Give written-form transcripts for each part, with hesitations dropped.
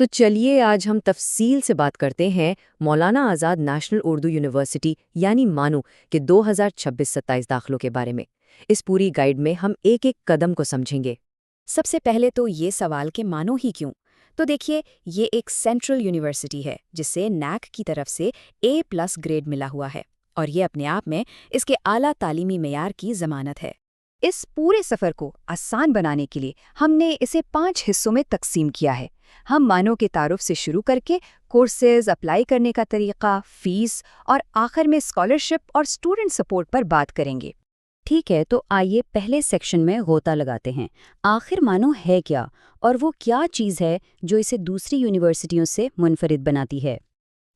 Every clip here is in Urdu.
تو چلیے آج ہم تفصیل سے بات کرتے ہیں مولانا آزاد نیشنل اردو یونیورسٹی یعنی مانو کے 2026-27 داخلوں کے بارے میں۔ اس پوری گائیڈ میں ہم ایک ایک قدم کو سمجھیں گے۔ سب سے پہلے تو یہ سوال کہ مانو ہی کیوں؟ تو دیکھیے، یہ ایک سینٹرل یونیورسٹی ہے جسے نیک کی طرف سے A+ گریڈ ملا ہوا ہے، اور یہ اپنے آپ میں اس کے اعلیٰ تعلیمی معیار کی ضمانت ہے۔ اس پورے سفر کو آسان بنانے کے لیے ہم نے اسے 5 حصوں میں تقسیم کیا ہے۔ ہم مانو کے تعارف سے شروع کر کے کورسز اپلائی کرنے کا طریقہ، فیس اور آخر میں اسکالرشپ اور اسٹوڈنٹ سپورٹ پر بات کریں گے۔ ٹھیک ہے، تو آئیے پہلے سیکشن میں غوطہ لگاتے ہیں۔ آخر مانو ہے کیا، اور وہ کیا چیز ہے جو اسے دوسری یونیورسٹیوں سے منفرد بناتی ہے؟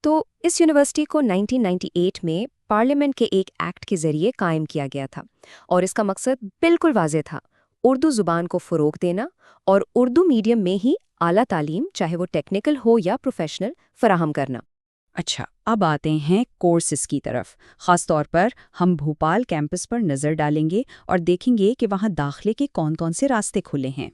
تو اس یونیورسٹی کو 1998 میں پارلیمنٹ کے ایک ایکٹ کے ذریعے قائم کیا گیا تھا، اور اس کا مقصد بالکل واضح تھا: اردو زبان کو فروغ دینا اور اردو میڈیم میں ہی اعلیٰ تعلیم، چاہے وہ ٹیکنیکل ہو یا پروفیشنل، فراہم کرنا۔ اچھا، اب آتے ہیں کورسز کی طرف۔ خاص طور پر ہم بھوپال کیمپس پر نظر ڈالیں گے اور دیکھیں گے کہ وہاں داخلے کے کون کون سے راستے کھلے ہیں۔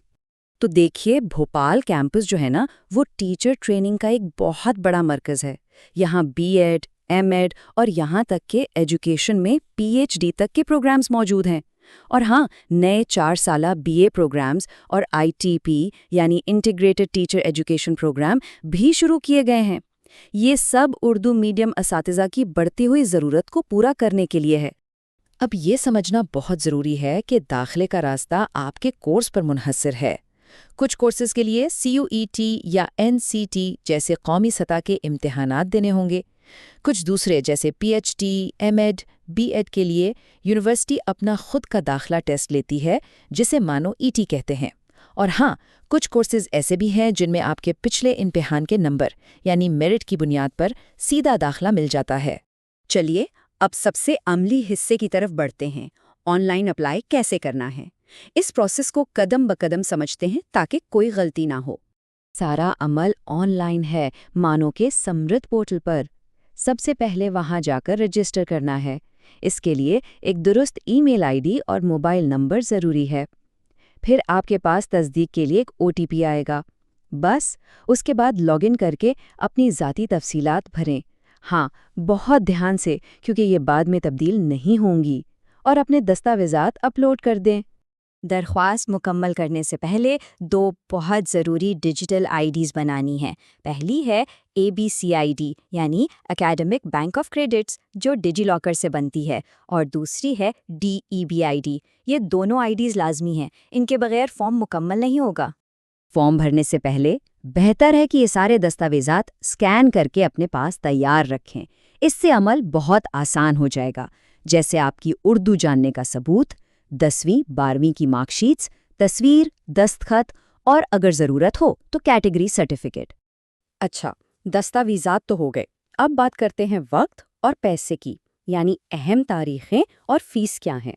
تو دیکھیے، بھوپال کیمپس جو ہے نا، وہ ٹیچر ٹریننگ کا ایک بہت بڑا مرکز ہے۔ یہاں B.Ed، M.Ed اور یہاں تک کہ ایجوکیشن میں PhD تک کے پروگرامز موجود ہیں۔ اور ہاں، نئے 4 سالہ BA پروگرامز اور ITP یعنی انٹیگریٹڈ ٹیچر ایجوکیشن پروگرام بھی شروع کیے گئے ہیں۔ یہ سب اردو میڈیم اساتذہ کی بڑھتی ہوئی ضرورت کو پورا کرنے کے لیے ہے۔ اب یہ سمجھنا بہت ضروری ہے کہ داخلے کا راستہ آپ کے کورس پر منحصر ہے۔ کچھ کورسز کے لیے CUET یا NCT جیسے قومی سطح کے امتحانات دینے ہوں گے۔ کچھ دوسرے جیسے PhD، M.Ed، B.Ed کے لیے یونیورسٹی اپنا خود کا داخلہ ٹیسٹ لیتی ہے، جسے مانو ET کہتے ہیں۔ اور ہاں، کچھ کورسز ایسے بھی ہیں جن میں آپ کے پچھلے امتحان کے نمبر یعنی میرٹ کی بنیاد پر سیدھا داخلہ مل جاتا ہے۔ چلیے اب سب سے عملی حصے کی طرف بڑھتے ہیں۔ آن لائن اپلائی کیسے کرنا ہے؟ اس پروسیس کو قدم بقدم سمجھتے ہیں تاکہ کوئی غلطی نہ ہو۔ سارا عمل آن لائن ہے مانو کے سمرت پورٹل پر۔ سب سے پہلے وہاں جا کر رجسٹر کرنا ہے۔ اس کے لیے ایک درست ای میل ID اور موبائل نمبر ضروری ہے۔ پھر آپ کے پاس تصدیق کے لیے ایک OTP آئے گا۔ بس اس کے بعد لاگ ان کر کے اپنی ذاتی تفصیلات بھریں۔ ہاں، بہت دھیان سے، کیونکہ یہ بعد میں تبدیل نہیں ہوں گی، اور اپنے دستاویزات اپلوڈ کر دیں۔ درخواست مکمل کرنے سے پہلے 2 بہت ضروری ڈیجیٹل IDs بنانی ہیں۔ پہلی ہے ABCID یعنی اکیڈمک بینک آف کریڈٹس، جو ڈیجی لاکر سے بنتی ہے، اور دوسری ہے DEBID۔ یہ دونوں IDs لازمی ہیں، ان کے بغیر فارم مکمل نہیں ہوگا۔ فارم بھرنے سے پہلے بہتر ہے کہ یہ سارے دستاویزات اسکین کر کے اپنے پاس تیار رکھیں۔ اس سے عمل بہت آسان ہو جائے گا، جیسے آپ کی اردو جاننے کا ثبوت، 10ویں 12ویں کی مارک شیٹس، تصویر، دستخط، اور اگر ضرورت ہو تو کیٹیگری سرٹیفکیٹ۔ اچھا، دستاویزات تو ہو گئے، اب بات کرتے ہیں وقت اور پیسے کی، یعنی اہم تاریخیں اور فیس کیا ہیں۔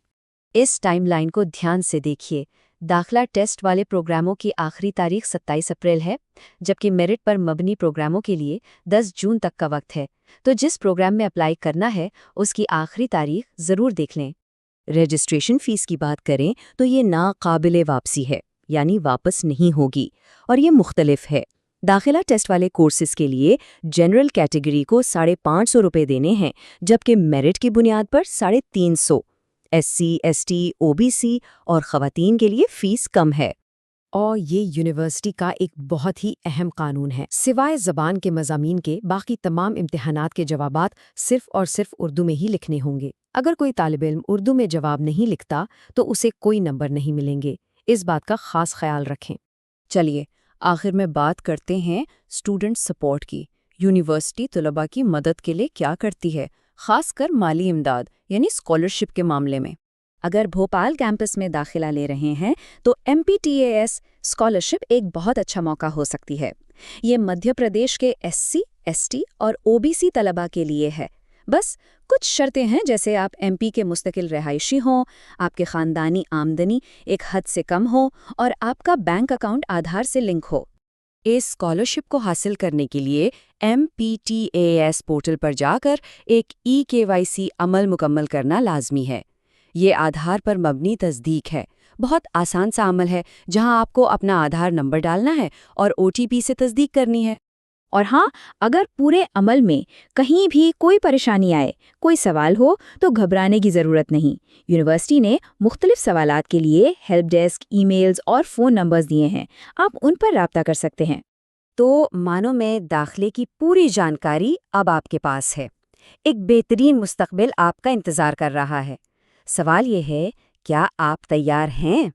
اس ٹائم لائن کو دھیان سے دیکھیے۔ داخلہ ٹیسٹ والے پروگراموں کی آخری تاریخ 27 اپریل ہے، جبکہ میرٹ پر مبنی پروگراموں کے لیے 10 جون تک کا وقت ہے۔ تو جس پروگرام میں اپلائی کرنا ہے اس کی آخری تاریخ ضرور دیکھ لیں۔ رجسٹریشن فیس کی بات کریں تو یہ ناقابل واپسی ہے، یعنی واپس نہیں ہوگی، اور یہ مختلف ہے۔ داخلہ ٹیسٹ والے کورسز کے لیے جنرل کیٹیگری کو 550 روپے دینے ہیں، جبکہ میرٹ کی بنیاد پر 350۔ SC، ST، OBC اور خواتین کے لیے فیس کم ہے۔ اور یہ یونیورسٹی کا ایک بہت ہی اہم قانون ہے۔ سوائے زبان کے مضامین کے باقی تمام امتحانات کے جوابات صرف اور صرف اردو میں ہی لکھنے ہوں گے۔ اگر کوئی طالب علم اردو میں جواب نہیں لکھتا تو اسے کوئی نمبر نہیں ملیں گے۔ اس بات کا خاص خیال رکھیں۔ چلیے آخر میں بات کرتے ہیں اسٹوڈنٹ سپورٹ کی۔ یونیورسٹی طلباء کی مدد کے لیے کیا کرتی ہے، خاص کر مالی امداد یعنی اسکالرشپ کے معاملے میں؟ اگر بھوپال کیمپس میں داخلہ لے رہے ہیں تو MPTAS اسکالرشپ ایک بہت اچھا موقع ہو سکتی ہے۔ یہ مدھیہ پردیش کے SC، ST اور OBC طلباء کے لیے ہے۔ بس کچھ شرطیں ہیں، جیسے آپ MP کے مستقل رہائشی ہوں، آپ کے خاندانی آمدنی ایک حد سے کم ہو، اور آپ کا بینک اکاؤنٹ آدھار سے لنک ہو۔ اس اسکالرشپ کو حاصل کرنے کے لیے MPTAS پورٹل پر جا کر ایک EKYC عمل مکمل کرنا لازمی ہے۔ یہ آدھار پر مبنی تصدیق ہے، بہت آسان سا عمل ہے جہاں آپ کو اپنا آدھار نمبر ڈالنا ہے اور OTP سے تصدیق کرنی ہے۔ اور ہاں، اگر پورے عمل میں کہیں بھی کوئی پریشانی آئے، کوئی سوال ہو تو گھبرانے کی ضرورت نہیں۔ یونیورسٹی نے مختلف سوالات کے لیے ہیلپ ڈیسک، ای میلز اور فون نمبرز دیے ہیں، آپ ان پر رابطہ کر سکتے ہیں۔ تو مانو میں داخلے کی پوری جانکاری اب آپ کے پاس ہے۔ ایک بہترین مستقبل آپ کا انتظار کر رہا ہے۔ سوال یہ ہے، کیا آپ تیار ہیں؟